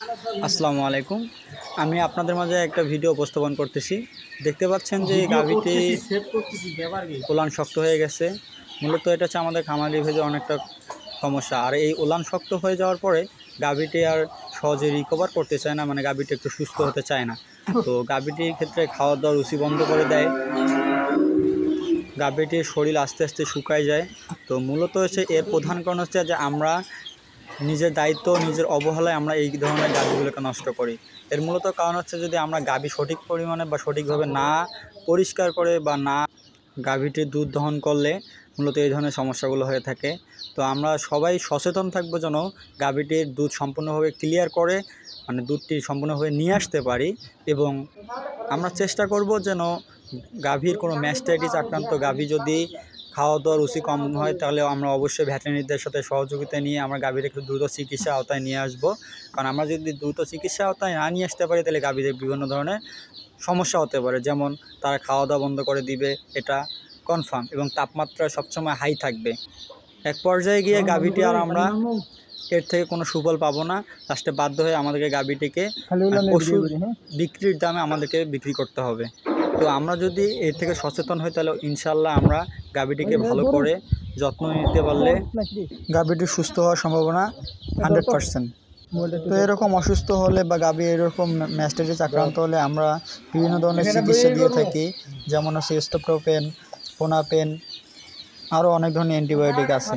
আসসালামু আলাইকুম। আমি আপনাদের মাঝে একটা ভিডিও উপস্থাপন করতেছি। দেখতে পাচ্ছেন যে গাভীটি উলান শক্ত হয়ে গেছে। মূলত এটা হচ্ছে আমাদের খামারি ভেজে অনেকটা সমস্যা। আর এই উলান শক্ত হয়ে যাওয়ার পরে গাভীটি আর সহজে রিকভার করতে চায় না, মানে গাভীটি একটু সুস্থ হতে চায় না। তো গাভীটির ক্ষেত্রে খাওয়া দাওয়া রুচি বন্ধ করে দেয়। গাভীটির শরীর আস্তে আস্তে শুকায় যায়। তো মূলত হচ্ছে এর প্রধান কারণ হচ্ছে যে আমরা নিজের দায়িত্ব নিজের অবহেলায় আমরা এই ধরনের গাভীগুলোকে নষ্ট করি। এর মূলত কারণ হচ্ছে যদি আমরা গাভী সঠিক পরিমাণে বা সঠিকভাবে না পরিষ্কার করে বা না গাভীটির দুধ দহন করলে মূলত এই ধরনের সমস্যাগুলো হয়ে থাকে। তো আমরা সবাই সচেতন থাকবো যেন গাভীটির দুধ সম্পূর্ণভাবে ক্লিয়ার করে, মানে দুধটি সম্পূর্ণভাবে নিয়ে আসতে পারি। এবং আমরা চেষ্টা করব যেন গাভীর কোনো ম্যাস্টাইটিস আক্রান্ত গাভী যদি খাওয়া দাওয়া রুচি কম হয় তাহলে আমরা অবশ্যই ভেটেরিনারিদের সাথে সহযোগিতা নিয়ে আমরা গাভীটাকে দ্রুত চিকিৎসা আওতায় নিয়ে আসব। কারণ আমরা যদি দ্রুত চিকিৎসা আওতায় না নিয়ে আসতে পারি তাহলে গাভীদের বিভিন্ন ধরনের সমস্যা হতে পারে, যেমন তারা খাওয়া দাওয়া বন্ধ করে দিবে, এটা কনফার্ম, এবং তাপমাত্রা সবসময় হাই থাকবে। এক পর্যায়ে গিয়ে গাভীটি আর আমরা এর থেকে কোনো সুফল পাবো না। লাস্টে বাধ্য হয়ে আমাদেরকে গাভীটিকে পশু বিক্রির দামে আমাদেরকে বিক্রি করতে হবে। তো আমরা যদি এর থেকে সচেতন হই তাহলে ইনশাল্লাহ আমরা গাভীটিকে ভালো করে যত্ন নিতে পারলে গাভীটির সুস্থ হওয়ার সম্ভাবনা 100%। তো এরকম অসুস্থ হলে বা গাভী এরকম ম্যাস্টাইটিস আক্রান্ত হলে আমরা বিভিন্ন ধরনের চিকিৎসা দিয়ে থাকি, যেমন হচ্ছে স্টোপ্রোপেন, ফোনাপেন, আরও অনেক ধরনের অ্যান্টিবায়োটিক আছে।